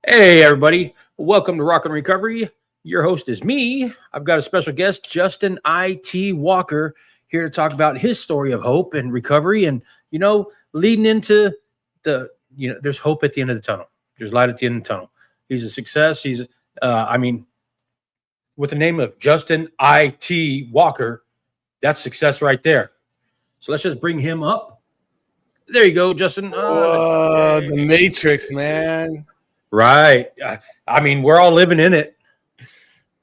Hey, everybody. Welcome to Rock and Recovery. Your host is me. I've got a special guest, Justin ITee Walker, here to talk about his story of hope and recovery. And, leading into there's hope at the end of the tunnel. There's light at the end of the tunnel. He's a success. With the name of Justin ITee Walker, that's success right there. So let's just bring him up. There you go, Justin. Whoa, the Matrix, man. Right. We're all living in it.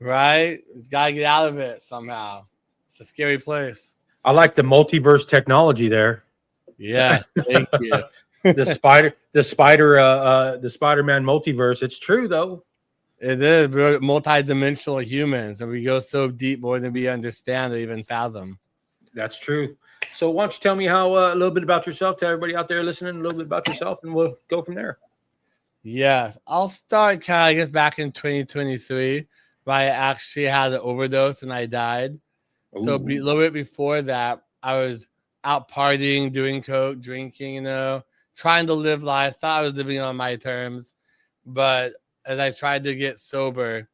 Right? You gotta get out of it somehow. It's a scary place. I like the multiverse technology there. Yes, thank you. the Spider-Man multiverse. It's true though. It is. We're multi-dimensional humans, and we go so deep more than we understand or even fathom. That's true. So why don't you tell me a little bit about yourself to everybody out there listening, a little bit about yourself, and we'll go from there. Yes, I'll start I guess back in 2023, where I actually had an overdose and I died. Ooh. So a little bit before that, I was out partying, doing coke, drinking, trying to live life. Thought I was living on my terms. But as I tried to get sober,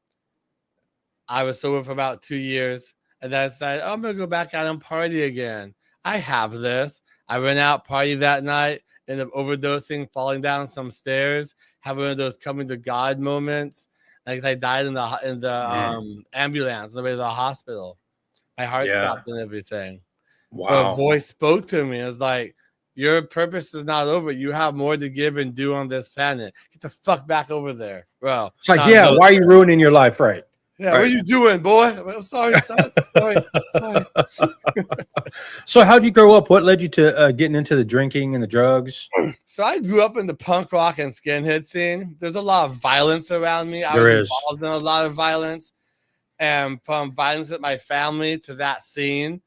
I was sober for about 2 years. And then I decided, I'm going to go back out and party again. I have this. I went out, party that night, ended up overdosing, falling down some stairs, having one of those coming to God moments. Like I died in the ambulance on the way to the hospital. My heart stopped and everything. Wow. But a voice spoke to me. It was like, your purpose is not over. You have more to give and do on this planet. Get the fuck back over there, bro. It's like, why are you ruining your life, right? Yeah, right. What are you doing, boy? I'm sorry, son. sorry. So how'd you grow up? What led you to getting into the drinking and the drugs? So I grew up in the punk rock and skinhead scene. There's a lot of violence around me. I was involved in a lot of violence. And from violence with my family to that scene,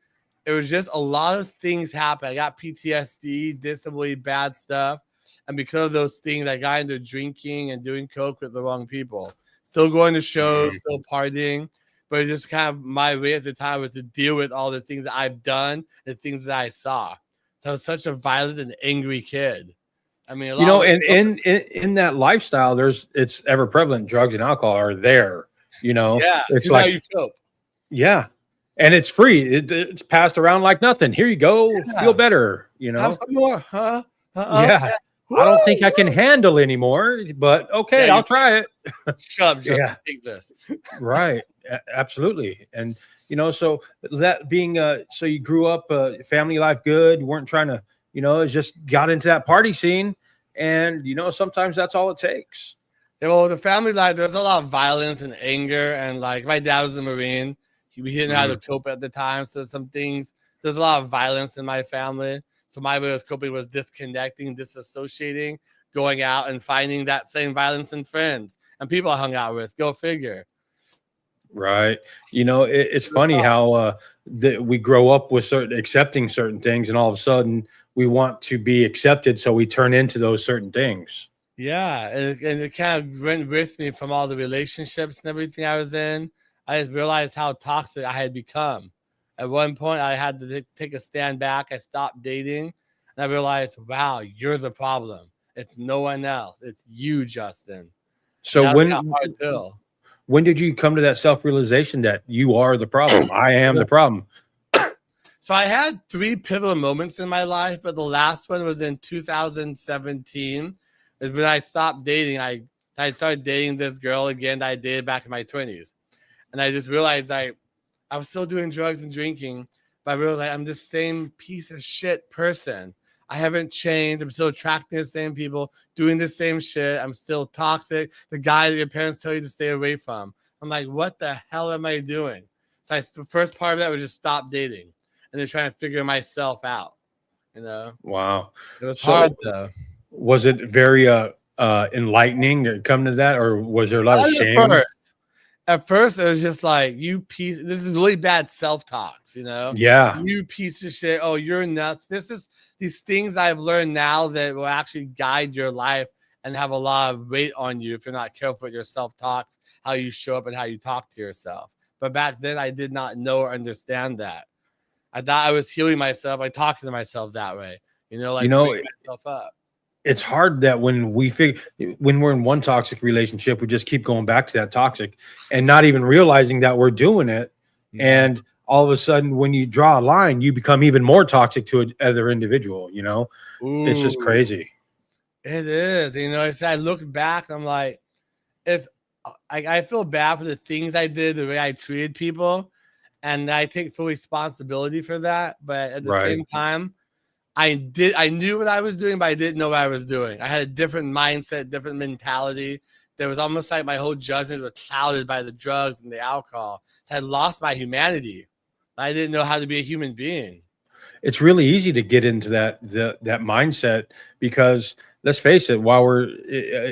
it was just a lot of things happened. I got PTSD, did some really bad stuff. And because of those things, I got into drinking and doing coke with the wrong people. Still going to shows, still partying, but it's just kind of my way at the time was to deal with all the things that I've done, the things that I saw. So I was such a violent and angry kid. I mean, in that lifestyle, it's ever prevalent. Drugs and alcohol are there. Yeah, it's like how you cope. Yeah, and it's free. It's passed around like nothing. Here you go. Yeah. Feel better. Have some more, huh? Yeah. I don't think I can handle anymore, but okay, I'll try it. Shut up, Justin. Take this. Right. Absolutely. And, so that being, so you grew up, family life good. You weren't trying to, just got into that party scene. And, sometimes that's all it takes. Yeah, well, the family life, there's a lot of violence and anger. And like my dad was a Marine. He didn't know how to cope at the time. So there's a lot of violence in my family. So my way of coping was disconnecting, disassociating, going out and finding that same violence in friends and people I hung out with. Go figure. Right. It's funny how we grow up with accepting certain things, and all of a sudden we want to be accepted, so we turn into those certain things. Yeah, and it kind of went with me from all the relationships and everything I was in. I just realized how toxic I had become. At one point, I had to take a stand back. I stopped dating, and I realized, wow, you're the problem. It's no one else. It's you, Justin. So when did you come to that self-realization that you are the problem? I am the problem. So I had 3 pivotal moments in my life, but the last one was in 2017. Is when I stopped dating. I started dating this girl again that I dated back in my 20s. And I just realized I was still doing drugs and drinking, but I realized I'm the same piece of shit person. I haven't changed. I'm still attracting the same people, doing the same shit. I'm still toxic. The guy that your parents tell you to stay away from. I'm like, what the hell am I doing? So the first part of that was just stop dating and then trying to figure myself out. Wow. It was hard though. Was it very enlightening to come to that, or was there a lot of shame? At first, it was just like, you piece. This is really bad self-talks, Yeah. You piece of shit. Oh, you're nuts. These things I've learned now that will actually guide your life and have a lot of weight on you if you're not careful with your self-talks, how you show up and how you talk to yourself. But back then, I did not know or understand that. I thought I was healing myself by talking to myself that way. Like, myself up. it's hard that when when we're in one toxic relationship, we just keep going back to that toxic and not even realizing that we're doing it. Yeah. And all of a sudden, when you draw a line, you become even more toxic to another individual. It's just Ooh, crazy. it is. I look back, I'm like, it's I feel bad for the things I did, the way I treated people, and I take full responsibility for that. But at the Right. same time, I knew what I was doing, but I didn't know what I was doing. I had a different mindset, different mentality. There was almost like my whole judgment was clouded by the drugs and the alcohol. So I lost my humanity. I didn't know how to be a human being. It's really easy to get into that mindset because let's face it, while we're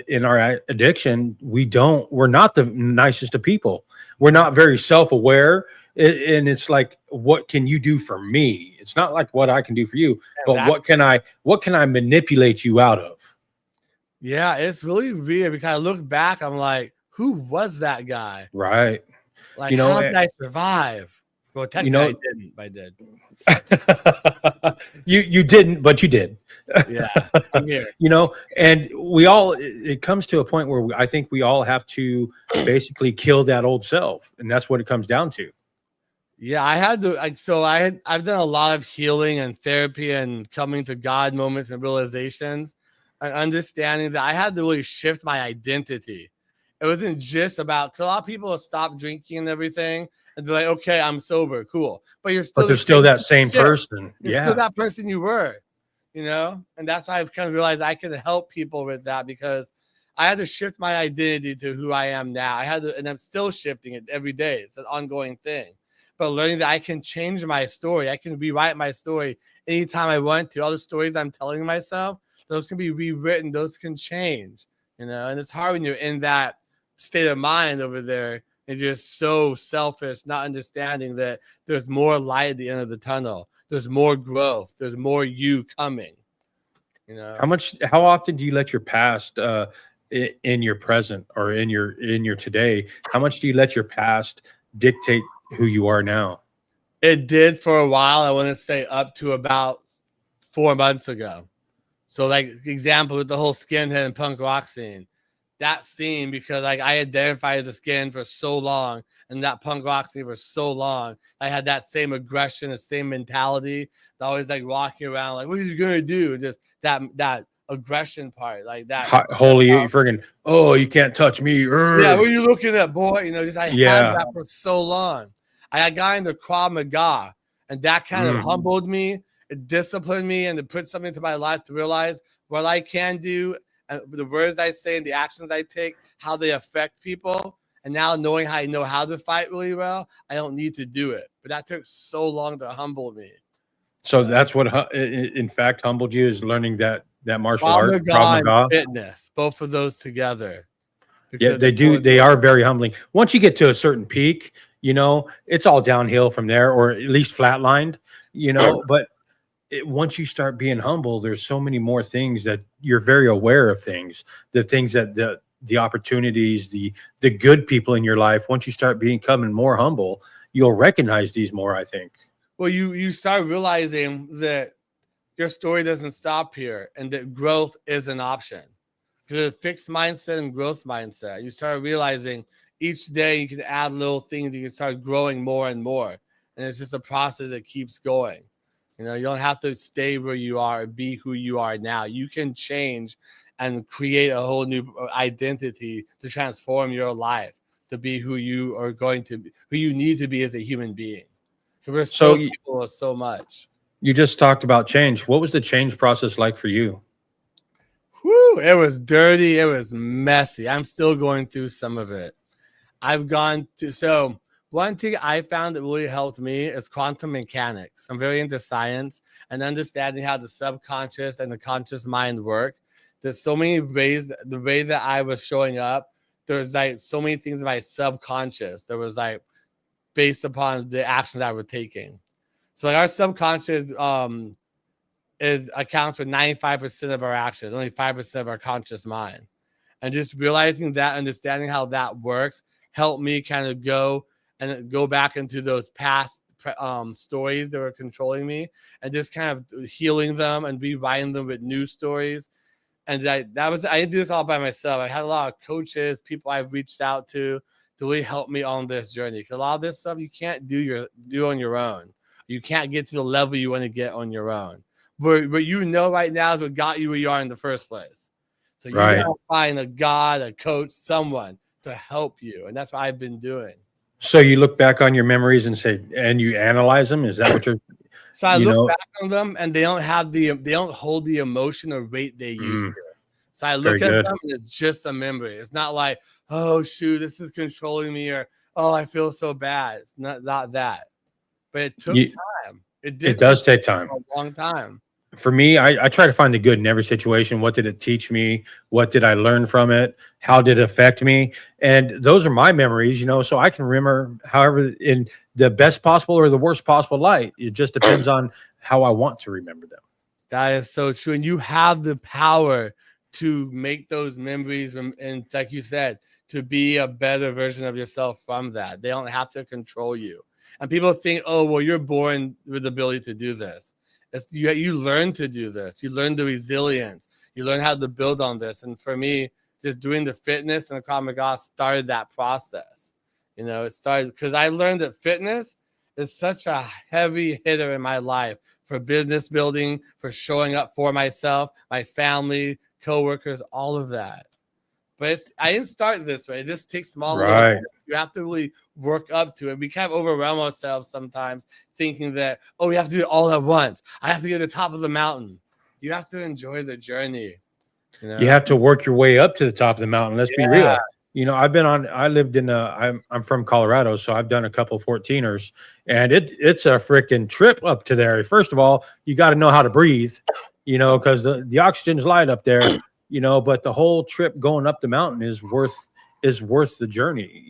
in our addiction, we're not the nicest of people. We're not very self-aware. And it's like, what can you do for me? It's not like what I can do for you, but Exactly. what can I manipulate you out of? Yeah, it's really weird because I look back, I'm like, who was that guy? Right. Like, You know, how eh, did I survive? Well, you technically, I know, didn't. I did. you didn't, but you did. Yeah, I'm here. And it comes to a point where I think we all have to basically kill that old self, and that's what it comes down to. Yeah, I had to. I've done a lot of healing and therapy and coming to God moments and realizations, and understanding that I had to really shift my identity. It wasn't just about, because a lot of people stop drinking and everything, and they're like, okay, I'm sober, cool, but you're But still the there's still same that piece of same shit. person. You're still Yeah. that person you were, and that's why I've kind of realized I can help people with that, because I had to shift my identity to who I am now. I had to, and I'm still shifting it every day. It's an ongoing thing. But learning that I can change my story, I can rewrite my story anytime I want to. All the stories I'm telling myself, those can be rewritten, those can change, and it's hard when you're in that state of mind over there and you're just so selfish, not understanding that there's more light at the end of the tunnel. There's more growth. There's more you coming, you know. How often do you let your past in your present or in your today? How much do you let your past dictate who you are now? It did for a while. I want to say up to about 4 months ago. So, like, example with the whole skinhead and punk rock scene, that scene, because like I identified as a skin for so long, and that punk rock scene for so long, I had that same aggression, the same mentality, always like walking around like, what are you gonna do? Just that aggression part, like that. Holy friggin'! Oh, you can't touch me. Yeah, Urgh. what are you looking at, boy? Just I had Yeah. that for so long. I got into Krav Maga, and that kind of humbled me, it disciplined me, and it put something into my life to realize what I can do, and the words I say and the actions I take, how they affect people. And now knowing how I know how to fight really well, I don't need to do it. But that took so long to humble me. So that's what, in fact, humbled you is learning that martial Krav art, Maga Krav and Maga. fitness, both of those together. Yeah, Because they do. They are very humbling. Once you get to a certain peak, it's all downhill from there, or at least flatlined. But once you start being humble, there's so many more things that you're very aware of things, the things that the opportunities, the good people in your life. Once you start becoming more humble, you'll recognize these more, I think. Well, you start realizing that your story doesn't stop here and that growth is an option. Because a fixed mindset and growth mindset, you start realizing each day you can add little things, you can start growing more and more. And it's just a process that keeps going. You don't have to stay where you are and be who you are now. You can change and create a whole new identity to transform your life to be who you are going to be, who you need to be as a human being. Because we're So so capable of so much. you just talked about change. What was the change process like for you? Whew, it was dirty. It was messy. I'm still going through some of it. So one thing I found that really helped me is quantum mechanics. I'm very into science and understanding how the subconscious and the conscious mind work. There's so many ways, the way that I was showing up, there's like so many things in my subconscious that was like based upon the actions I was taking. So like our subconscious is accounts for 95% of our actions, only 5% of our conscious mind. And just realizing that, understanding how that works, helped me kind of go back into those past stories that were controlling me, and just kind of healing them and rewriting them with new stories. And I didn't do this all by myself. I had a lot of coaches, people I've reached out to really help me on this journey. Because a lot of this stuff you can't do on your own. You can't get to the level you want to get on your own. But right now is what got you where you are in the first place. So you gotta find a God, a coach, someone to help you. And that's what I've been doing. So you look back on your memories and you analyze them. Is that what you're? So I look back on them, and they don't hold the emotion or weight they used to. So I look at them, and it's just a memory. It's not like, oh shoot, this is controlling me, or oh, I feel so bad. It's not that. But it took time. It does take time. A long time. For me, I try to find the good in every situation. What did it teach me? What did I learn from it? How did it affect me? And those are my memories, so I can remember however in the best possible or the worst possible light. It just depends on how I want to remember them. That is so true. And you have the power to make those memories, and like you said, to be a better version of yourself from that. They don't have to control you. And people think, oh, well, you're born with the ability to do this. You learn to do this. You learn the resilience. You learn how to build on this. And for me, just doing the fitness and the Krav Maga started that process. It started because I learned that fitness is such a heavy hitter in my life for business building, for showing up for myself, my family, coworkers, all of that. But I didn't start this way. This takes small. Right. You have to really work up to it. We kind of overwhelm ourselves sometimes, thinking that, oh, we have to do it all at once. I have to get to the top of the mountain. You have to enjoy the journey. You have to work your way up to the top of the mountain. Let's be real. I lived in I'm from Colorado, so I've done a couple 14ers, and it's a freaking trip up to there. First of all, you got to know how to breathe, because the oxygen's light up there, but the whole trip going up the mountain is worth the journey.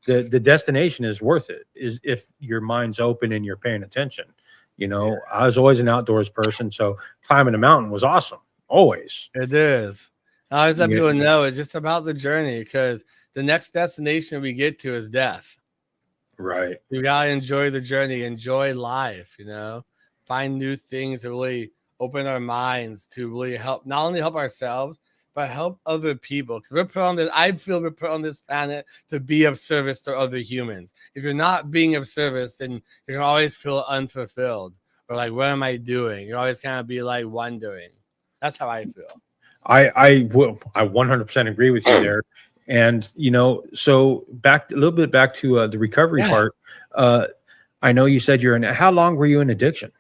The destination is worth it, is if your mind's open and you're paying attention. I was always an outdoors person, so climbing a mountain was awesome. Always. It is. I always let people know it's just about the journey, because the next destination we get to is death. Right. You gotta enjoy the journey, enjoy life, find new things to really open our minds, to really help, not only help ourselves, but help other people. Because I feel we're put on this planet to be of service to other humans. If you're not being of service, then you're gonna always feel unfulfilled, or like, what am I doing? You're always kind of be like wondering. That's how I feel. I 100% agree with you there. And, so a little bit back to the recovery part. I know you said how long were you in addiction?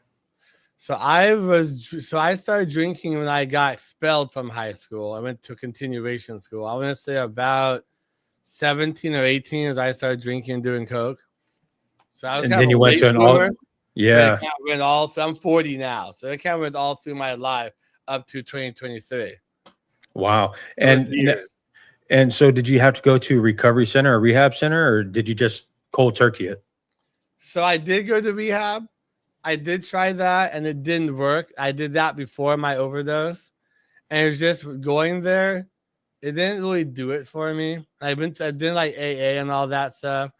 So I started drinking when I got expelled from high school. I went to continuation school. I want to say about 17 or 18 as I started drinking and doing coke. So I was and then you went to an all. Yeah. I'm 40 now. So it kind of went all through my life up to 2023. Wow. And so did you have to go to a recovery center or rehab center, or did you just cold turkey it? So I did go to rehab. I did try that, and it didn't work. I did that before my overdose, and it was just going there. It didn't really do it for me. I did like AA and all that stuff.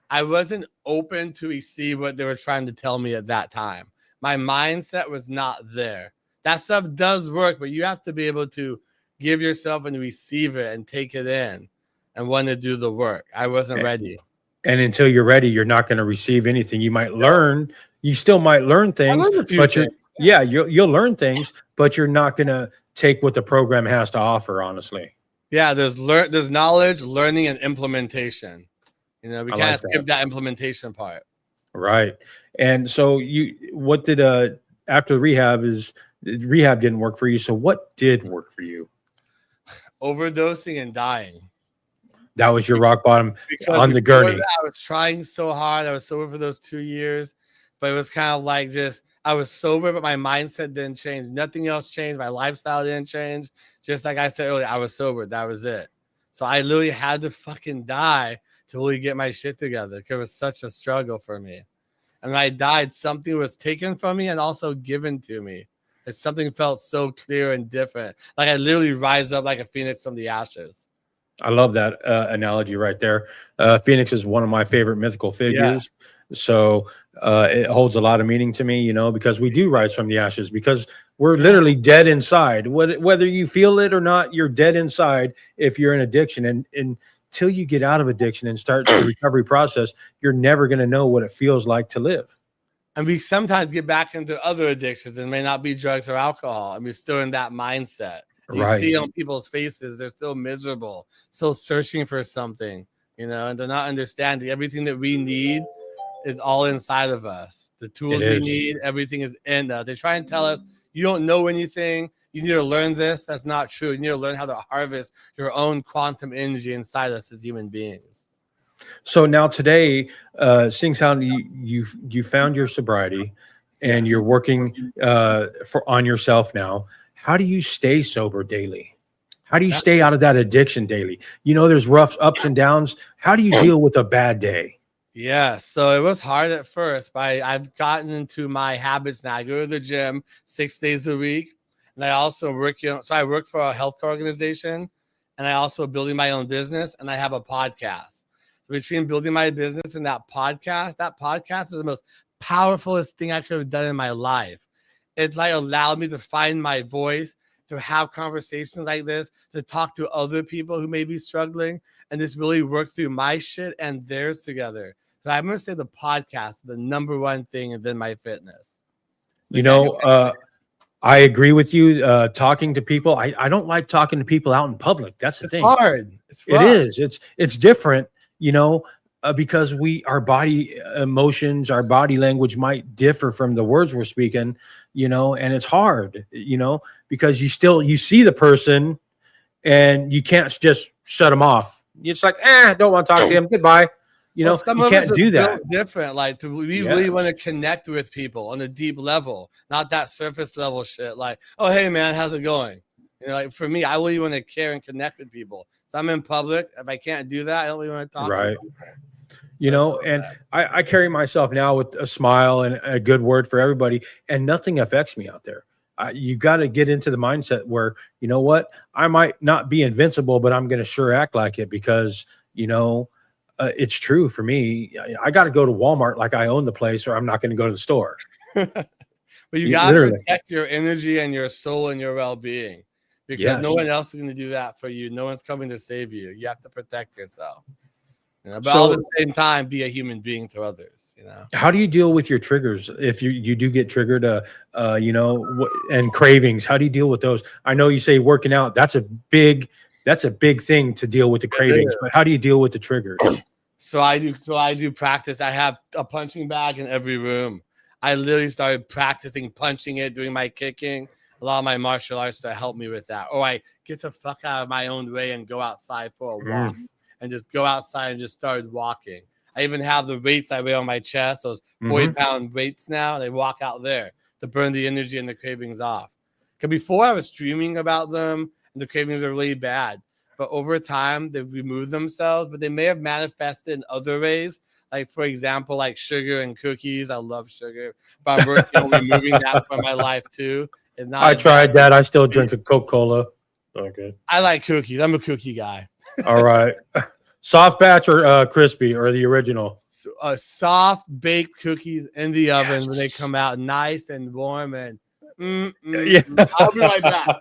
I wasn't open to receive what they were trying to tell me at that time. My mindset was not there. That stuff does work, but you have to be able to give yourself and receive it and take it in and want to do the work. I wasn't ready. And until you're ready, you're not going to receive anything. You might learn. You still might learn things, but you'll learn things, but you're not going to take what the program has to offer, honestly. Yeah, there's knowledge, learning, and implementation. We can't skip that implementation part. Right. And so what did after rehab didn't work for you. So what did work for you? Overdosing and dying. That was your rock bottom on the gurney. I was trying so hard. I was sober for those 2 years, but it was kind of like I was sober, but my mindset didn't change. Nothing else changed. My lifestyle didn't change. Just like I said earlier, I was sober. That was it. So I literally had to fucking die to really get my shit together, because it was such a struggle for me. And when I died, something was taken from me and also given to me. Something felt so clear and different. Like I literally rise up like a phoenix from the ashes. I love that analogy right there. Phoenix is one of my favorite mythical figures. Yeah. So it holds a lot of meaning to me, you know, because we do rise from the ashes, because we're literally dead inside. Whether you feel it or not, you're dead inside if you're in addiction. And until you get out of addiction and start the recovery process, you're never going to know what it feels like to live. And we sometimes get back into other addictions, and may not be drugs or alcohol. I mean, still in that mindset. You see on people's faces, they're still miserable, still searching for something, you know, and they're not understanding everything that we need is all inside of us. The tools we need, everything is in us. They try and tell us you don't know anything. You need to learn this. That's not true. You need to learn how to harvest your own quantum energy inside us as human beings. So now today, seeing how you found your sobriety and you're working on yourself now, how do you stay sober daily? How do you stay out of that addiction daily? You know, there's rough ups and downs. How do you deal with a bad day? Yeah, so it was hard at first, but I've gotten into my habits now. I go to the gym 6 days a week, and I also work. So I work for a healthcare organization, and I also building my own business, and I have a podcast. So between building my business and that podcast is the most powerfulest thing I could have done in my life. It like allowed me to find my voice, to have conversations like this, to talk to other people who may be struggling, and just really work through my shit and theirs together. So I'm going to say the podcast is the number one thing, and then my fitness. You know, I agree with you. Talking to people, I don't like talking to people out in public. That's the thing. Hard. It is. It's different, you know, because our body emotions, our body language might differ from the words we're speaking, you know, and it's hard, you know, because you see the person and you can't just shut them off. It's like, don't want to talk to him. Goodbye. You know, you can't do that. Different. Like, we really want to connect with people on a deep level, not that surface level shit. Like, oh, hey man, how's it going? You know, like for me, I really want to care and connect with people. So I'm in public. If I can't do that, I don't really want to talk. Right. You know, and I carry myself now with a smile and a good word for everybody, and nothing affects me out there. You got to get into the mindset where, you know what, I might not be invincible, but I'm going to sure act like it, because, you know, it's true for me. I got to go to Walmart like I own the place, or I'm not going to go to the store. But you got to protect your energy and your soul and your well-being, because no one else is going to do that for you. No one's coming to save you. You have to protect yourself. You know, but all at the same time, be a human being to others. You know, how do you deal with your triggers if you do get triggered? You know, and cravings. How do you deal with those? I know you say working out. That's a big thing to deal with the cravings. But how do you deal with the triggers? So I do practice. I have a punching bag in every room. I literally started practicing punching it, doing my kicking. A lot of my martial arts to help me with that. Or I get the fuck out of my own way and go outside for a walk. And just go outside and just started walking. I even have the weights I wear on my chest, those 40-pound weights now. They walk out there to burn the energy and the cravings off. Because before I was dreaming about them, and the cravings are really bad. But over time, they've removed themselves, but they may have manifested in other ways. Like, for example, like sugar and cookies. I love sugar, but I'm working on removing that from my life too. It's not. I tried that. I still drink a Coca-Cola. Okay. I like cookies. I'm a cookie guy. All right. Soft batch or crispy, or the original? Soft baked cookies in the oven when they come out nice and warm and I'll be right back.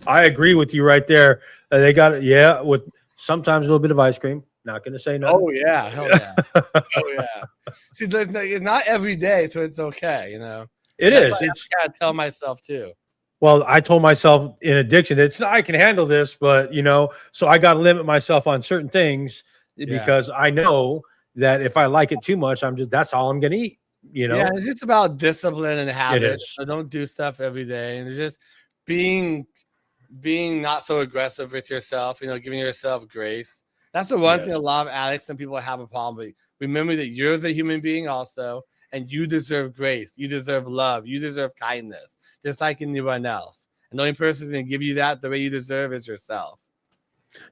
I agree with you right there. They got it, with sometimes a little bit of ice cream. Not going to say no. Oh yeah, hell yeah. Oh yeah. See, it's not every day, so it's okay, you know. That's I gotta tell myself too. Well, I told myself in addiction, I can handle this, but you know, so I got to limit myself on certain things because I know that if I like it too much, that's all I'm going to eat. You know, it's just about discipline and habits. So don't do stuff every day, and it's just being not so aggressive with yourself. You know, giving yourself grace. That's the one thing a lot of addicts and people have a problem with. Remember that you're the human being also, and you deserve grace. You deserve love. You deserve kindness, just like anyone else. And the only person who's going to give you that the way you deserve is yourself.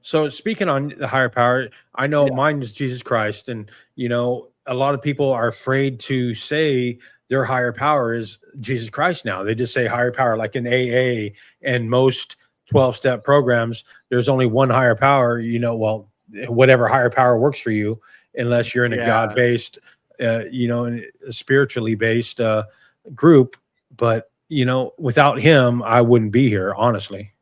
So speaking on the higher power, I know mine is Jesus Christ. And, you know, a lot of people are afraid to say their higher power is Jesus Christ now. They just say higher power, like in AA and most 12-step programs, there's only one higher power, you know, well, whatever higher power works for you, unless you're in a Yeah, God-based, in a spiritually based group. But without him, I wouldn't be here, honestly.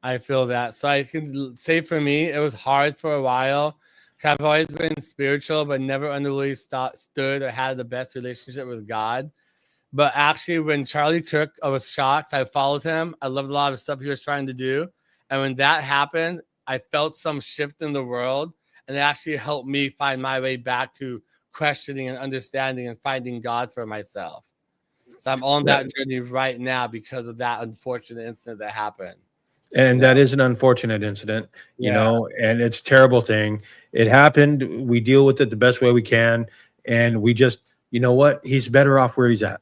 I feel that. So I can say for me, it was hard for a while. 'Cause I've always been spiritual, but never really stood or had the best relationship with God. But actually, when Charlie Kirk, I was shocked. I followed him. I loved a lot of the stuff he was trying to do. And when that happened, I felt some shift in the world. And it actually helped me find my way back to questioning and understanding and finding God for myself. So I'm on That, that journey right now because of that unfortunate incident that happened. You and know? that is an unfortunate incident, Yeah. and it's a terrible thing. It happened. We deal with it the best way we can, and we just, what? He's better off where he's at.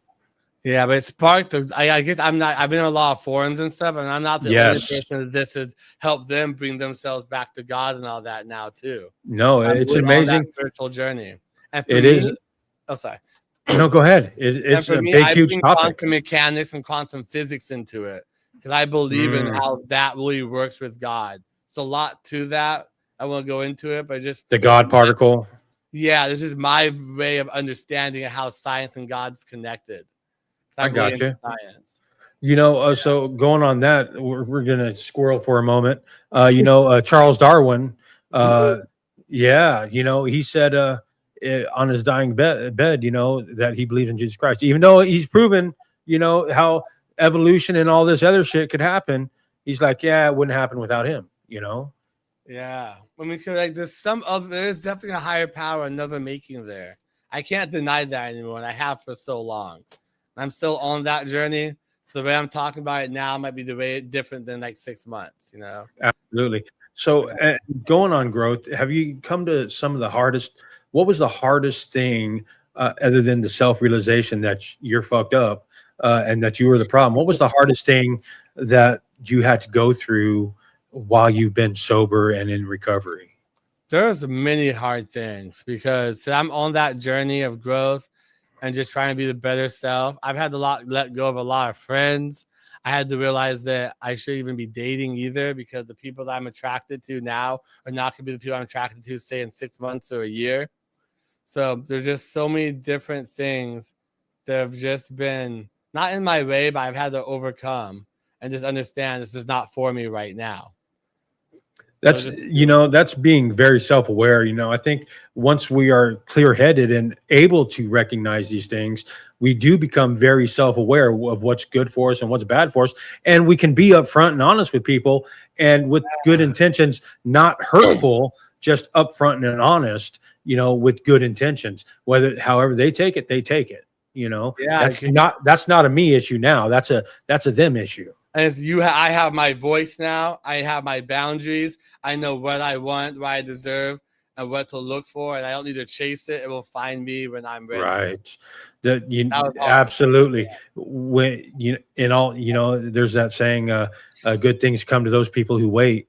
Yeah, but it sparked. I guess I'm not. I've been in a lot of forums and stuff, and I'm not the only Yes. person that this has helped them bring themselves back to God and all that now too. No, So I'm it's really on that amazing. spiritual journey. And for It is. me, oh sorry. No, go ahead. And It's for a me, big, I huge bring topic. quantum mechanics and quantum physics into it because I believe in Mm, how that really works with God. It's a lot to that. I won't go into it, but just the this is God particle. this is my way of understanding how science and God's connected. I I'm really got into you. science. So going on that, we're gonna squirrel for a moment. Charles Darwin. Uh, yeah, he said on his dying bed, that he believes in Jesus Christ, even though he's proven, how evolution and all this other shit could happen. He's like, yeah, it wouldn't happen without him. Yeah, I mean, 'cause, like there's definitely a higher power, another making there. I can't deny that anymore, and I have for so long. I'm still on that journey. So the way I'm talking about it now might be the way different than like 6 months. Absolutely. So, going on growth, have you come to some of the hardest? What was the hardest thing, other than the self realization that you're fucked up, and that you were the problem? What was the hardest thing that you had to go through while you've been sober and in recovery? There's many hard things because I'm on that journey of growth and just trying to be the better self. I've had to let go of a lot of friends. I had to realize that I shouldn't even be dating either because the people that I'm attracted to now are not going to be the people I'm attracted to, say, in 6 months or a year. So there's just so many different things that have just been not in my way, but I've had to overcome and just understand this is not for me right now. So That's just that's being very self-aware. I think once we are clear-headed and able to recognize these things, we do become very self-aware of what's good for us and what's bad for us, and we can be upfront and honest with people, and with good intentions, not hurtful, just upfront and honest, with good intentions. Whether however they take it, they take it. yeah, That's not a me issue now. That's a them issue. as I have my voice now. I have my boundaries. I know what I want, what I deserve, and what to look for, and I don't need to chase it. It will find me when I'm ready. Right. That you That was hard to absolutely, understand. when in all, there's that saying, good things come to those people who wait.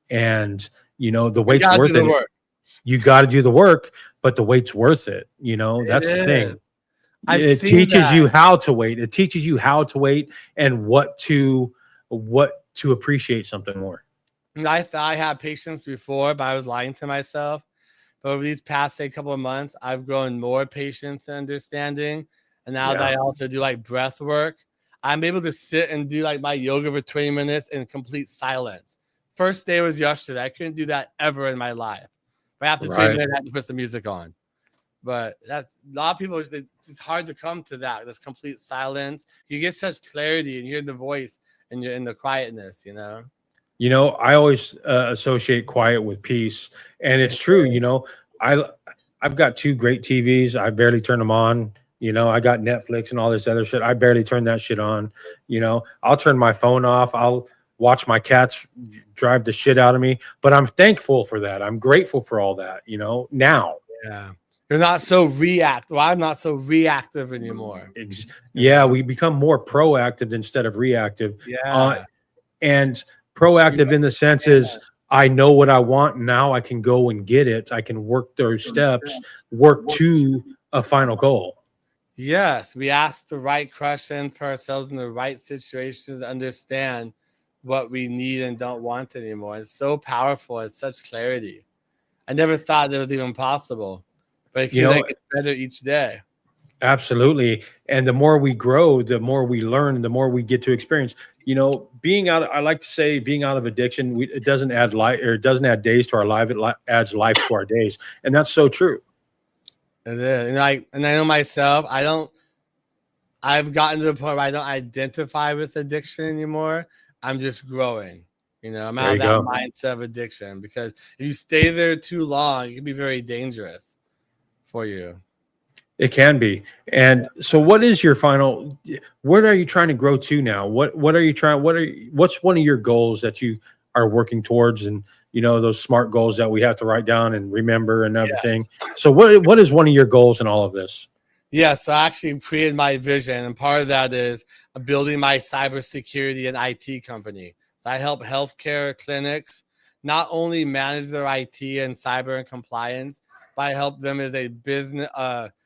And the You wait's gotta do worth the it. work. You got to do the work, but the wait's worth it. It That's the is. thing. I've It seen teaches that. you how to wait. It teaches you how to wait and what to appreciate something more. And I thought I had patience before, but I was lying to myself. But over these past, say, couple of months, I've grown more patience and understanding. And now that Yeah. I also do like breath work, I'm able to sit and do like my yoga for 20 minutes in complete silence. First day was yesterday. I couldn't do that ever in my life. But after 20 Right. minutes, I had to put some music on. But that's a lot of people, it's hard to come to that. This complete silence. You get such clarity and hear the voice and you're in the quietness. I always associate quiet with peace, and it's true. I I've got two great TVs. I barely turn them on. I got Netflix and all this other shit. I barely turn that shit on. I'll turn my phone off. I'll watch my cats drive the shit out of me, but I'm thankful for that. I'm grateful for all that. Now. Yeah. You're not so reactive. Well, I'm not so reactive anymore. Yeah, we become more proactive instead of reactive. Yeah. And You proactive in the sense is, understand. I know what I want. Now I can go and get it. I can work those steps, work to a final goal. Yes, we ask the right questions for ourselves in the right situations, understand what we need and don't want anymore. It's so powerful. It's such clarity. I never thought that was even possible, but it You keeps know, like getting better each day. absolutely. And the more we grow, the more we learn, the more we get to experience. Being out, I like to say, being out of addiction, it doesn't add life, or it doesn't add days to our life. It adds life to our days. And that's so true. It is. And I know myself, I've gotten to the point where I don't identify with addiction anymore. I'm just growing. I'm There out of you that go. mindset of addiction, because if you stay there too long, it can be very dangerous for you. It can be. And so what is your final, what are you trying to grow to now? What are you trying, what's one of your goals that you are working towards? And those SMART goals that we have to write down and remember and everything. So what is one of your goals in all of this? Yeah, so I actually created my vision, and part of that is building my cybersecurity and IT company. So I help healthcare clinics not only manage their IT and cyber and compliance, but I help them as a business,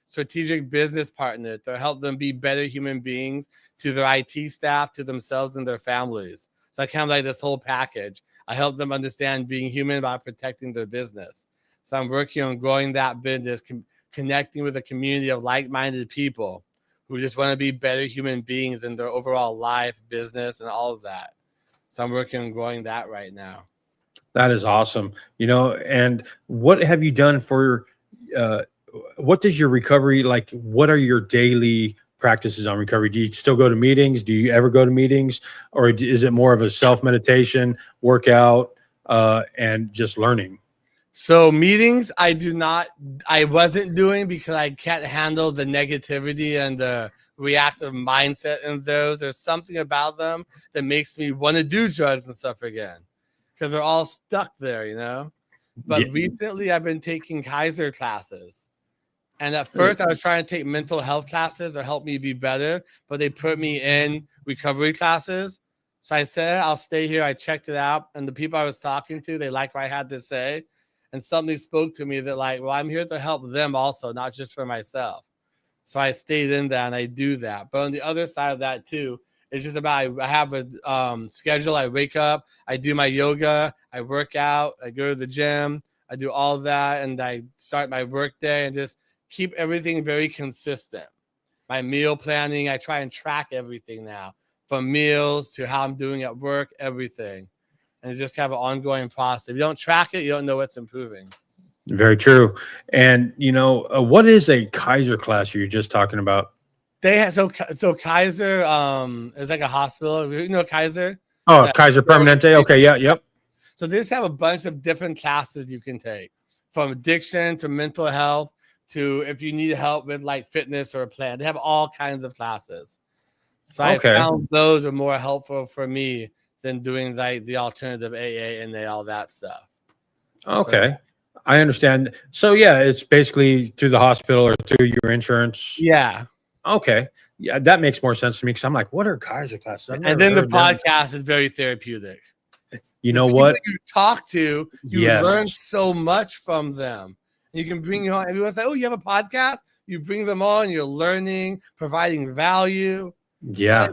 strategic business partner to help them be better human beings to their IT staff, to themselves and their families. So I kind of like this whole package. I help them understand being human by protecting their business. So I'm working on growing that business, connecting with a community of like-minded people who just want to be better human beings in their overall life, business, and all of that. So I'm working on growing that right now. That is awesome. And what have you done for, uh, what does your recovery, like, what are your daily practices on recovery? Do you still go to meetings? Do you ever go to meetings, or is it more of a self meditation, workout, and just learning? So meetings, I wasn't doing, because I can't handle the negativity and the reactive mindset in those. There's something about them that makes me want to do drugs and stuff again, because they're all stuck there. But Yeah. recently I've been taking Kaiser classes. And at first I was trying to take mental health classes or help me be better, but they put me in recovery classes. So I said, I'll stay here. I checked it out. And the people I was talking to, they liked what I had to say. And something spoke to me that, like, well, I'm here to help them also, not just for myself. So I stayed in that and I do that. But on the other side of that too, it's just about, I have a schedule. I wake up, I do my yoga, I work out, I go to the gym, I do all of that, and I start my work day and just keep everything very consistent. My meal planning, I try and track everything now, from meals to how I'm doing at work, everything. And it's just kind of an ongoing process. If you don't track it, you don't know what's improving. Very true. And what is a Kaiser class you're just talking about? They have so Kaiser is like a hospital. Kaiser. Oh, Kaiser Permanente. Okay, yeah, yep. So they just have a bunch of different classes you can take, from addiction to mental health to if you need help with like fitness or a plan. They have all kinds of classes. So I found those are more helpful for me than doing like the alternative AA and all that stuff. Okay. So, I understand. So yeah, it's basically through the hospital or through your insurance. Yeah. Okay. Yeah, that makes more sense to me, because I'm like, what are Kaiser classes? And then the podcast is very therapeutic. You know what? You talk to, you learn so much from them. You can bring you on. Everyone's like, oh, you have a podcast? You bring them on, you're learning, providing value. Yeah.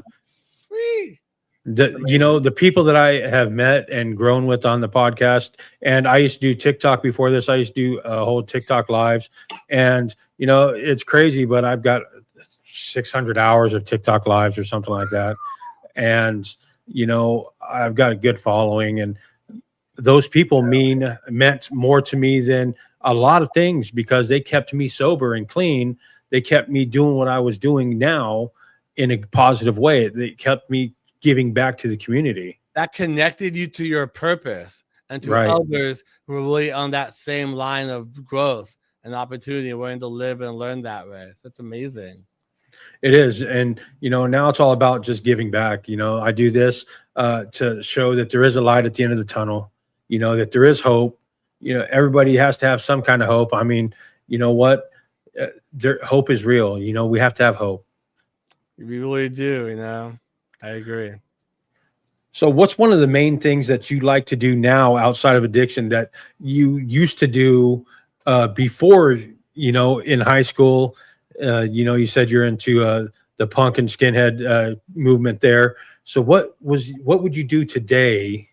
Free. The people that I have met and grown with on the podcast, and I used to do TikTok before this. I used to do whole TikTok lives, and it's crazy, but I've got 600 hours of TikTok lives or something like that, and I've got a good following, and those people meant more to me than a lot of things, because they kept me sober and clean. They kept me doing what I was doing now in a positive way. They kept me giving back to the community. That connected you to your purpose and to others who are really on that same line of growth and opportunity, willing to live and learn that way. So it's amazing. It is. And, now it's all about just giving back. I do this to show that there is a light at the end of the tunnel, that there is hope. Everybody has to have some kind of hope. I mean, what? Hope is real. We have to have hope. We really do, I agree. So what's one of the main things that you like to do now outside of addiction that you used to do before, in high school? You said you're into the punk and skinhead movement there. So what would you do today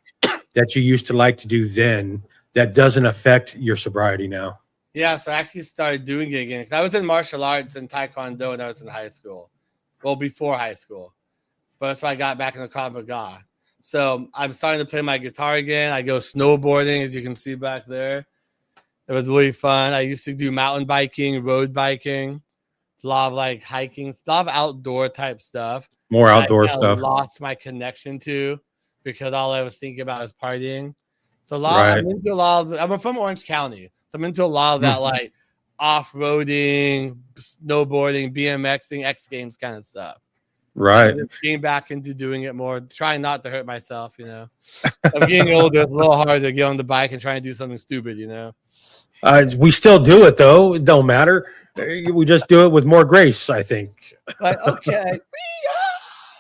that you used to like to do then that doesn't affect your sobriety now? Yeah, so I actually started doing it again. I was in martial arts and taekwondo when I was in high school. Well, before high school. But that's why I got back into Krav Maga. So I'm starting to play my guitar again. I go snowboarding, as you can see back there. It was really fun. I used to do mountain biking, road biking, a lot of like hiking, a lot of outdoor type stuff. More outdoor I stuff. lost my connection to because all I was thinking about was partying. So Right. I'm into a lot of. I'm from Orange County, so I'm into a lot of that like off-roading, snowboarding, BMXing, X Games kind of stuff. Right. So getting back into doing it more, trying not to hurt myself. I'm getting older. It's a little hard to get on the bike and try and do something stupid. We still do it though. It don't matter. We just do it with more grace, I think. Like, okay.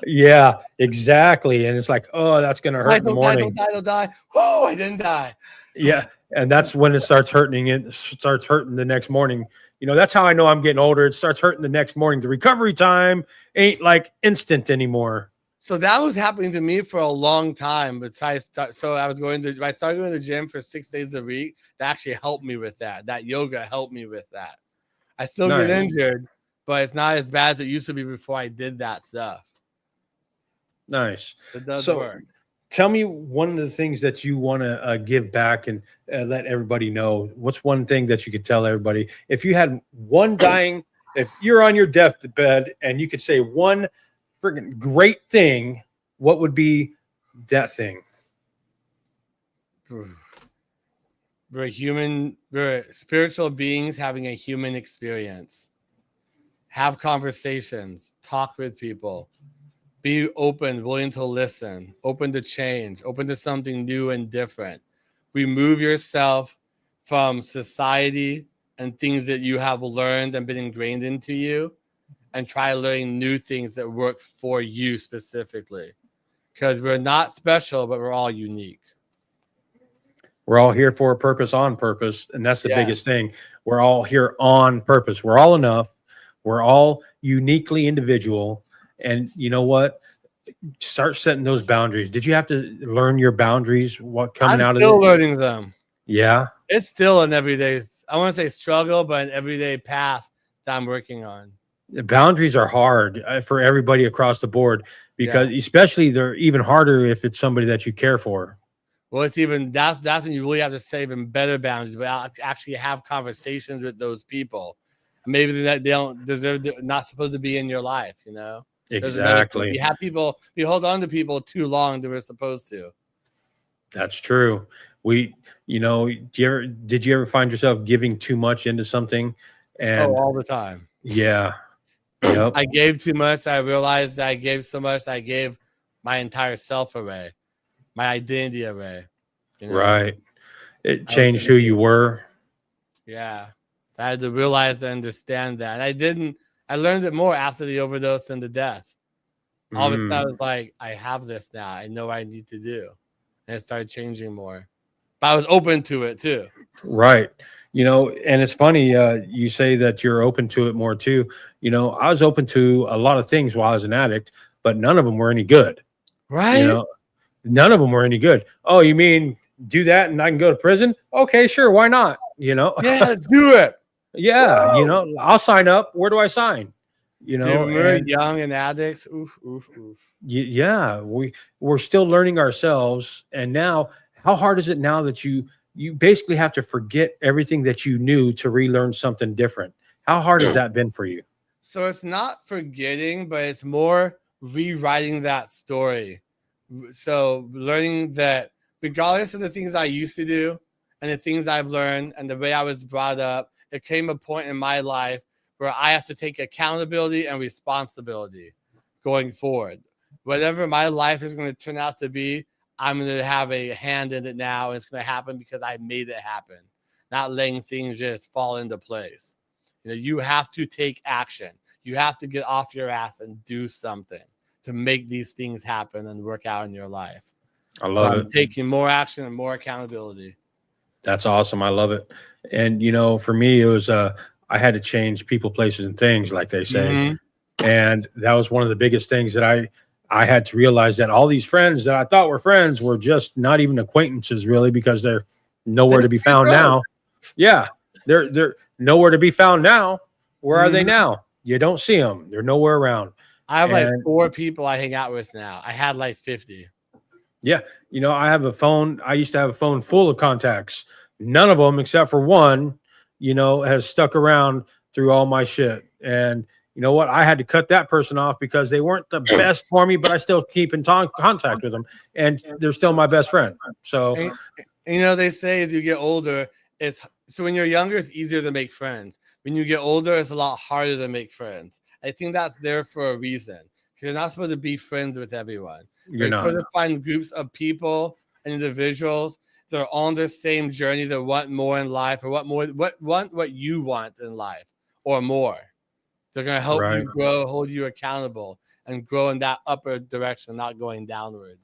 Yeah, exactly. And it's like, oh, that's gonna hurt in the morning. Don't die. Whoa, I didn't die. Yeah, and that's when it starts hurting. It starts hurting the next morning. That's how I know I'm getting older. It starts hurting the next morning. The recovery time ain't like instant anymore. So that was happening to me for a long time. But I started going to the gym for 6 days a week. That actually helped me with that. That yoga helped me with that. I still get injured, but it's not as bad as it used to be before I did that stuff. Nice. It does work. Tell me one of the things that you want to give back and let everybody know. What's one thing that you could tell everybody? If you had one dying, if you're on your deathbed and you could say one freaking great thing, what would be that thing? We're spiritual beings having a human experience. Have conversations, talk with people. Be open, willing to listen, open to change, open to something new and different. Remove yourself from society and things that you have learned and been ingrained into you, and try learning new things that work for you specifically. Because we're not special, but we're all unique. We're all here for a purpose, on purpose. And that's the biggest thing. We're all here on purpose. We're all enough. We're all uniquely individual. And you know what? Start setting those boundaries. Did you have to learn your boundaries? What coming out of it? I'm still learning them. Yeah. It's still an everyday, I want to say struggle, but an everyday path that I'm working on. The boundaries are hard for everybody across the board because especially they're even harder if it's somebody that you care for. Well, it's even that's when you really have to set even better boundaries, but actually have conversations with those people. Maybe that they don't deserve, not supposed to be in your life, Exactly. You hold on to people too long than we're supposed to. That's true. Did you ever find yourself giving too much into something? And all the time. Yeah. Yep. I gave too much. I realized that I gave so much. I gave my entire self away, my identity away. Right. It changed who you were. Yeah. I had to realize and understand that. And I learned it more after the overdose than the death. All of a sudden, I was like, I have this now. I know what I need to do. And it started changing more. But I was open to it too. Right. And it's funny, you say that you're open to it more too. I was open to a lot of things while I was an addict, but none of them were any good. Right. None of them were any good. Oh, you mean do that and I can go to prison? Okay, sure. Why not? Yeah, let's do it. Yeah. Whoa. I'll sign up. Where do I sign? We're young and addicts. Oof. Yeah. We're still learning ourselves. And now, how hard is it now that you basically have to forget everything that you knew to relearn something different? How hard has that been for you? So it's not forgetting, but it's more rewriting that story. So learning that regardless of the things I used to do and the things I've learned and the way I was brought up, it came a point in my life where I have to take accountability and responsibility going forward. Whatever my life is going to turn out to be, I'm going to have a hand in it now. And it's going to happen because I made it happen, not letting things just fall into place. You have to take action. You have to get off your ass and do something to make these things happen and work out in your life. I love it. Taking more action and more accountability. That's awesome. I love it. And, for me, it was, I had to change people, places, and things, like they say. Mm-hmm. And that was one of the biggest things that I had to realize, that all these friends that I thought were friends were just not even acquaintances, really, because they're nowhere to be found now. Yeah, they're nowhere to be found now. Where are they now? You don't see them. They're nowhere around. I have like 4 people I hang out with now. I had like 50. Yeah, I have a phone. I used to have a phone full of contacts. None of them, except for one, has stuck around through all my shit. And you know what? I had to cut that person off because they weren't the best for me, but I still keep in contact with them, and they're still my best friend. So, they say as you get older, so when you're younger, it's easier to make friends. When you get older, it's a lot harder to make friends. I think that's there for a reason. You're not supposed to be friends with everyone. You're supposed to find groups of people and individuals that are on the same journey that want more in life, or want what you want in life or more. They're going to help you grow, hold you accountable, and grow in that upper direction, not going downward.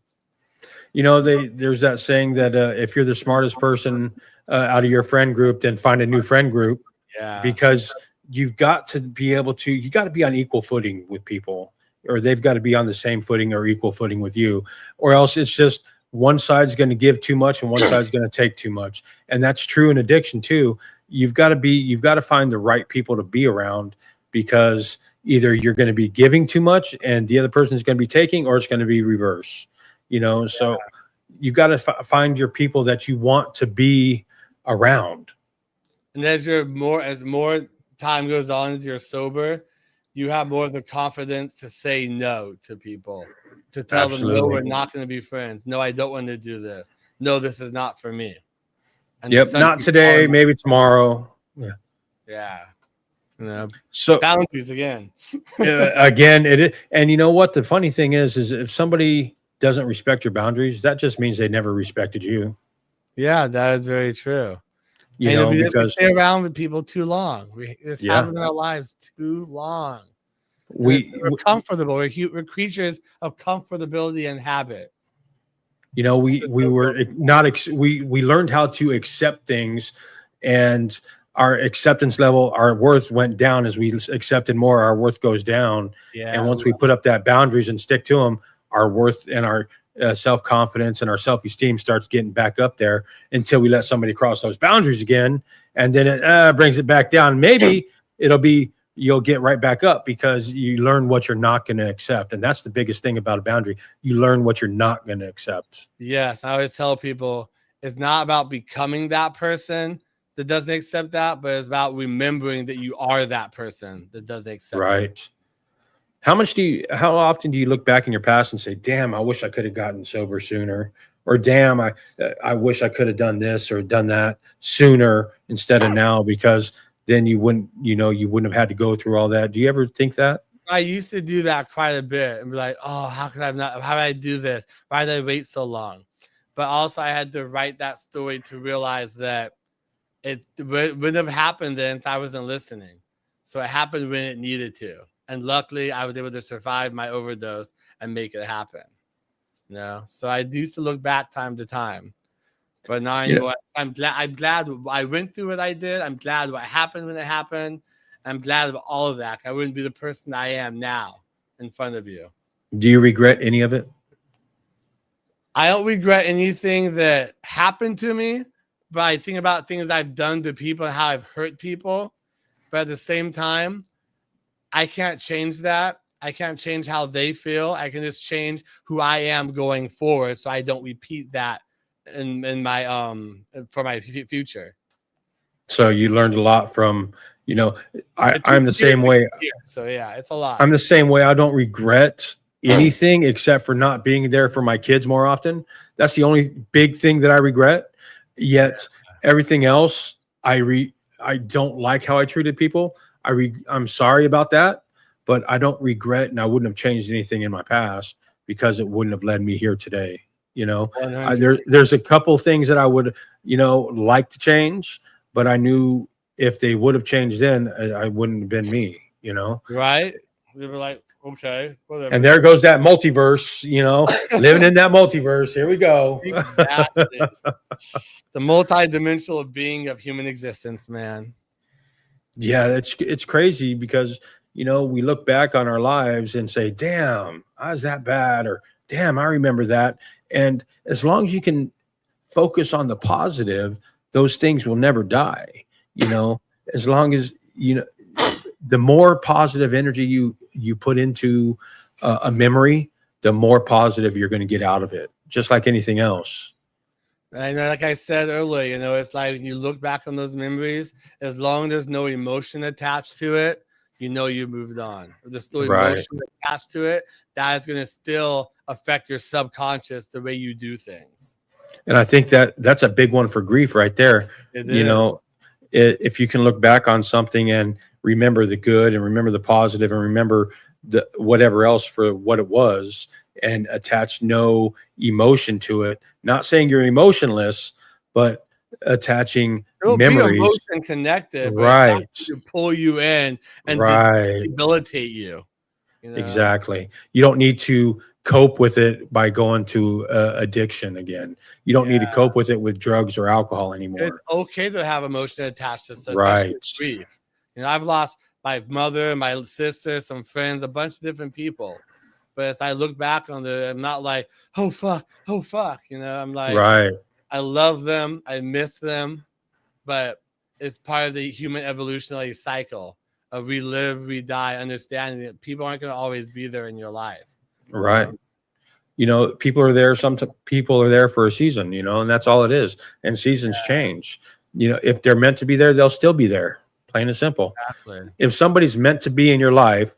There's that saying that if you're the smartest person out of your friend group, then find a new friend group. Yeah. Because you got to be on equal footing with people, or they've got to be on the same footing or equal footing with you, or else it's just one side's going to give too much and one side's going to take too much. And that's true in addiction too. You've got to find the right people to be around, because either you're going to be giving too much and the other person is going to be taking, or it's going to be reverse, So you've got to find your people that you want to be around. And as more time goes on, as you're sober, you have more of the confidence to say no to people, to tell them, no, we're not going to be friends. No, I don't want to do this. No, this is not for me. And not today, maybe tomorrow. Yeah. So boundaries again. Again, it is. And you know what? The funny thing is if somebody doesn't respect your boundaries, that just means they never respected you. Yeah, that is very true. Because we stay around with people too long. We just have them in our lives too long. We're comfortable. We're creatures of comfortability and habit. We learned how to accept things, and our acceptance level, our worth went down. As we accepted more, our worth goes down. Yeah. And once we put up that boundaries and stick to them, our worth and our self-confidence and our self-esteem starts getting back up there, until we let somebody cross those boundaries again. And then it brings it back down. Maybe you'll get right back up, because you learn what you're not going to accept. And that's the biggest thing about a boundary. You learn what you're not going to accept. Yes. I always tell people it's not about becoming that person that doesn't accept that, but it's about remembering that you are that person that doesn't accept that. How often do you look back in your past and say, damn, I wish I could have gotten sober sooner, or damn, I wish I could have done this or done that sooner instead of now, because then you wouldn't have had to go through all that. Do you ever think that? I used to do that quite a bit and be like, oh, how did I do this? Why did I wait so long? But also I had to write that story to realize that it wouldn't have happened then if I wasn't listening. So it happened when it needed to. And luckily I was able to survive my overdose and make it happen. So I used to look back time to time. But now I'm glad I went through what I did. I'm glad what happened when it happened. I'm glad of all of that. I wouldn't be the person I am now in front of you. Do you regret any of it? I don't regret anything that happened to me, but I think about things I've done to people and how I've hurt people. But at the same time, I can't change that. I can't change how they feel. I can just change who I am going forward, so I don't repeat that in my for my future. So you learned a lot from, I'm the same way. So yeah, it's a lot. I'm the same way. I don't regret anything except for not being there for my kids more often. That's the only big thing that I regret. Yet everything else, I don't like how I treated people. I'm sorry about that, but I don't regret, and I wouldn't have changed anything in my past, because it wouldn't have led me here today. There's a couple things that I would, like to change, but I knew if they would have changed then, I wouldn't have been me, Right? They were like, okay, whatever. And there goes that multiverse, living in that multiverse. Here we go. Exactly. The multi-dimensional being of human existence, man. Yeah, it's crazy, because, we look back on our lives and say, damn, I was that bad, or damn, I remember that. And as long as you can focus on the positive, those things will never die. As long as the more positive energy you put into a memory, the more positive you're going to get out of it, just like anything else. I know, like I said earlier, it's like when you look back on those memories, as long as there's no emotion attached to it, you moved on. If there's still emotion attached to it, that is going to still affect your subconscious, the way you do things. And I think that's a big one for grief right there. If you can look back on something and remember the good and remember the positive and remember the whatever else for what it was, and attach no emotion to it. Not saying you're emotionless, but attaching memories. Be emotion connected, right? To pull you in and debilitate you. Exactly. You don't need to cope with it by going to addiction again. You don't need to cope with it with drugs or alcohol anymore. It's okay to have emotion attached to stuff, right. Especially grief. I've lost my mother, my sister, some friends, a bunch of different people. But as I look back on it, I'm not like, oh fuck. I'm like, I love them, I miss them, but it's part of the human evolutionary cycle of we live, we die, understanding that people aren't going to always be there in your life. Right. People are there. Some people are there for a season, and that's all it is. And seasons change. If they're meant to be there, they'll still be there. Plain and simple. Exactly. If somebody's meant to be in your life,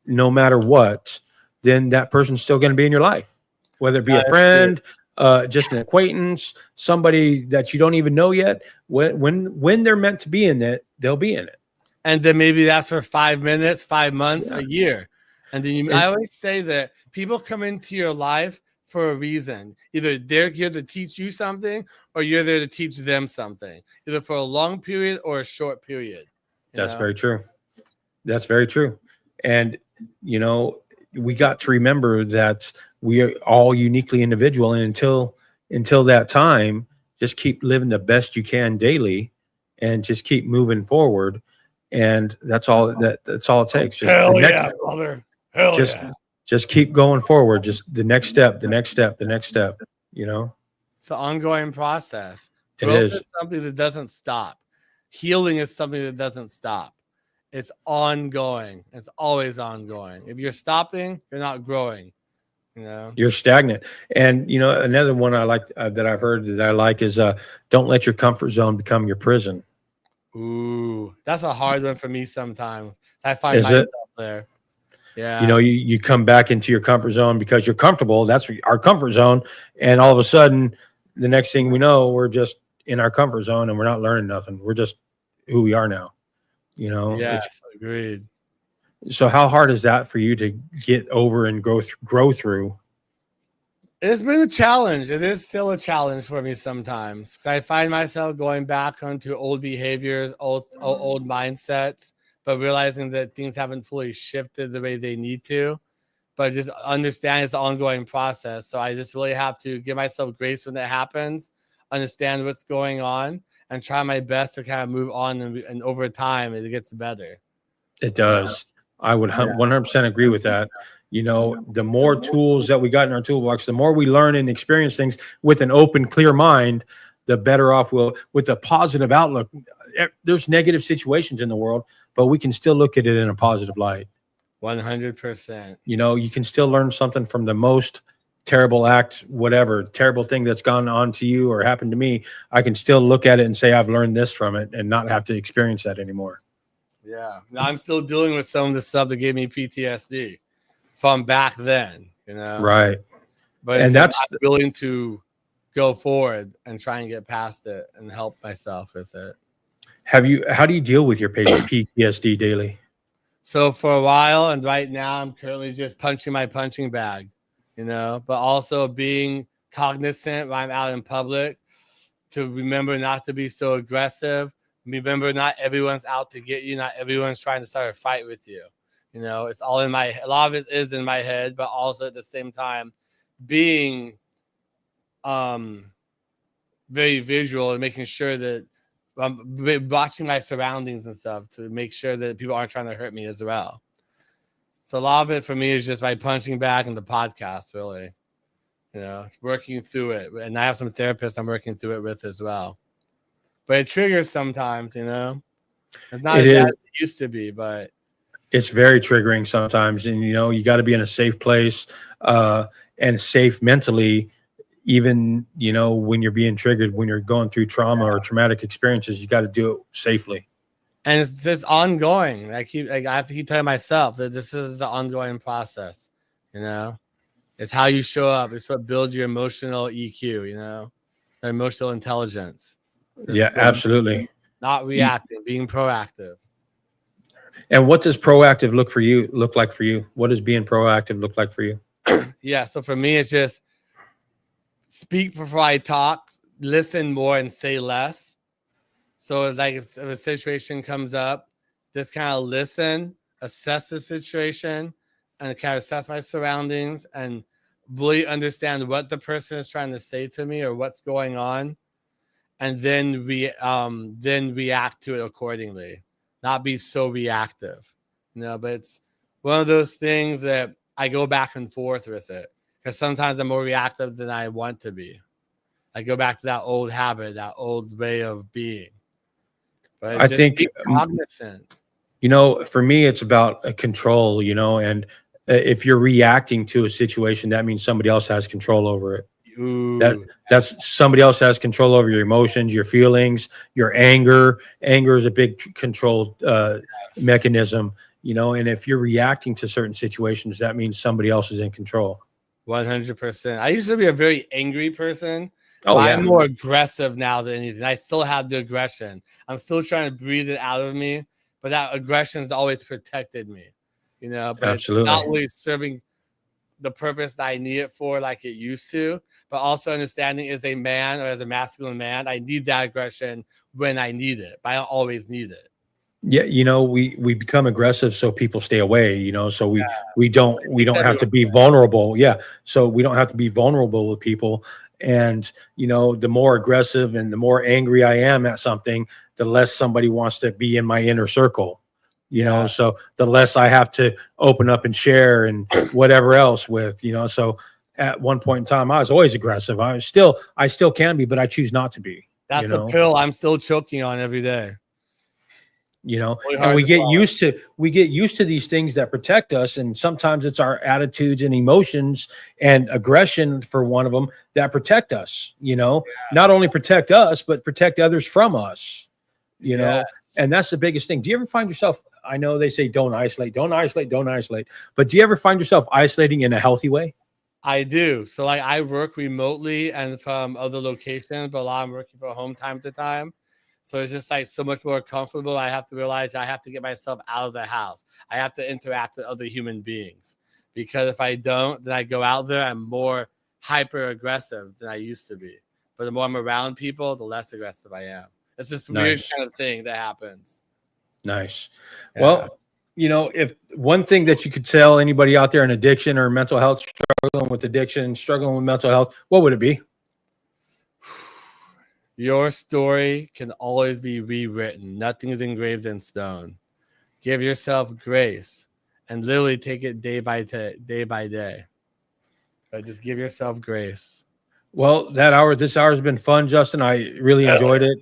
no matter what, then that person's still going to be in your life, whether it be a friend, just an acquaintance, somebody that you don't even know yet. When they're meant to be in it, they'll be in it. And then maybe that's for 5 minutes, 5 months, a year. And then I always say that people come into your life for a reason. Either they're here to teach you something, or you're there to teach them something, either for a long period or a short period. That's very true. That's very true. And, we got to remember that we are all uniquely individual. And until that time, just keep living the best you can daily and just keep moving forward. And that's all that's all it takes. Just brother. Just keep going forward. Just the next step, the next step, the next step, It's an ongoing process. Growth is something that doesn't stop. Healing is something that doesn't stop. It's ongoing. It's always ongoing. If you're stopping, you're not growing. You're stagnant. And another one I like that I've heard that I like is don't let your comfort zone become your prison. Ooh, that's a hard one for me sometimes. I find myself there. Yeah. You come back into your comfort zone because you're comfortable. That's our comfort zone. And all of a sudden, the next thing we know, we're just in our comfort zone and we're not learning nothing. We're just who we are now. Yes, agreed. So how hard is that for you to get over and grow through? It's been a challenge. It is still a challenge for me sometimes. I find myself going back onto old behaviors, old mindsets, but realizing that things haven't fully shifted the way they need to. But just understand it's an ongoing process. So I just really have to give myself grace when that happens, understand what's going on, and try my best to kind of move on. And over time, it gets better. It does. I would 100% agree with that. The more tools that we got in our toolbox, the more we learn and experience things with an open, clear mind, the better off we'll with a positive outlook. There's negative situations in the world, but we can still look at it in a positive light. 100%. You can still learn something from the most terrible act, whatever terrible thing that's gone on to you or happened to me. I can still look at it and say, I've learned this from it and not have to experience that anymore. Yeah. Now I'm still dealing with some of the stuff that gave me PTSD from back then, Right. But I'm willing to go forward and try and get past it and help myself with it. How do you deal with your PTSD daily? So for a while, and right now I'm currently just punching my punching bag, but also being cognizant when I'm out in public to remember not to be so aggressive. Remember, not everyone's out to get you. Not everyone's trying to start a fight with you. It's all in a lot of it is in my head, but also at the same time being very visual and making sure that I'm watching my surroundings and stuff to make sure that people aren't trying to hurt me as well. So a lot of it for me is just my punching bag and the podcast, really. working through it. And I have some therapists I'm working through it with as well. But it triggers sometimes, It's not It as bad is. as it used to be, but It's very triggering sometimes, and you got to be in a safe place and safe mentally. Even when you're being triggered, when you're going through trauma or traumatic experiences, you got to do it safely. and it's just ongoing. I have to keep telling myself that this is an ongoing process. It's how you show up. It's what builds your emotional EQ. Emotional intelligence. Yeah, absolutely. Not reacting, being proactive. And what does proactive look like for you? What does being proactive look like for you? Yeah. So for me, it's just speak before I talk, listen more and say less. So like if a situation comes up, just kind of listen, assess the situation, and kind of assess my surroundings and really understand what the person is trying to say to me or what's going on, and then react to it accordingly. Not be so reactive, but it's one of those things that I go back and forth with it because sometimes I'm more reactive than I want to be. I go back to that old habit, that old way of being. But I just think, be cognizant. for me, it's about control, and if you're reacting to a situation, that means somebody else has control over it. Ooh, That's somebody else has control over your emotions, your feelings, your anger. Anger is a big control mechanism, and if you're reacting to certain situations, that means somebody else is in control. 100%. I used to be a very angry person. Oh, but yeah. I'm more aggressive now than anything. I still have the aggression. I'm still trying to breathe it out of me, but that aggression has always protected me, but Absolutely. it's not really serving the purpose that I need it for like it used to. But also understanding as a man or as a masculine man, I need that aggression when I need it, but I don't always need it. Yeah, we become aggressive so people stay away, so we don't have to be Everywhere. vulnerable. Yeah. So we don't have to be vulnerable with people. And the more aggressive and the more angry I am at something, the less somebody wants to be in my inner circle. So the less I have to open up and share and whatever else with, so at one point in time I was always aggressive. I still can be, but I choose not to be. That's a pill I'm still choking on every day. Really And we hard to get used to these things that protect us, and sometimes it's our attitudes and emotions and aggression for one of them that protect us, not only protect us but protect others from us, and that's the biggest thing. Do you ever find yourself, I know they say don't isolate, but do you ever find yourself isolating in a healthy way? I do. So like I work remotely and from other locations, but a lot I'm working from home time to time. So it's just like so much more comfortable. I have to realize I have to get myself out of the house. I have to interact with other human beings, because if I don't, then I go out there, I'm more hyper aggressive than I used to be. But the more I'm around people, the less aggressive I am. It's this weird Nice. kind of thing that happens. Nice. Yeah. Well, if one thing that you could tell anybody out there in addiction or mental health, struggling with addiction, struggling with mental health, what would it be? Your story can always be rewritten. Nothing is engraved in stone. Give yourself grace and literally take it day by day. But just give yourself grace. Well, this hour has been fun, Justin. I really enjoyed it.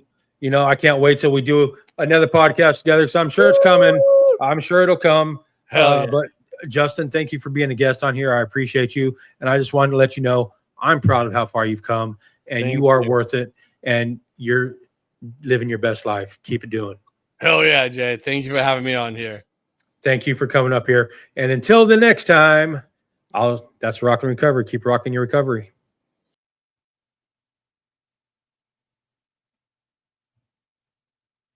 I can't wait till we do another podcast together, because I'm sure it's coming. I'm sure it'll come. Hell yeah. But Justin, thank you for being a guest on here. I appreciate you. And I just wanted to let you know I'm proud of how far you've come, and Thank you are you. worth it. And you're living your best life. Keep it doing. Hell yeah, Jay. Thank you for having me on here. Thank you for coming up here. And until the next time, that's Rock and Recovery. Keep rocking your recovery.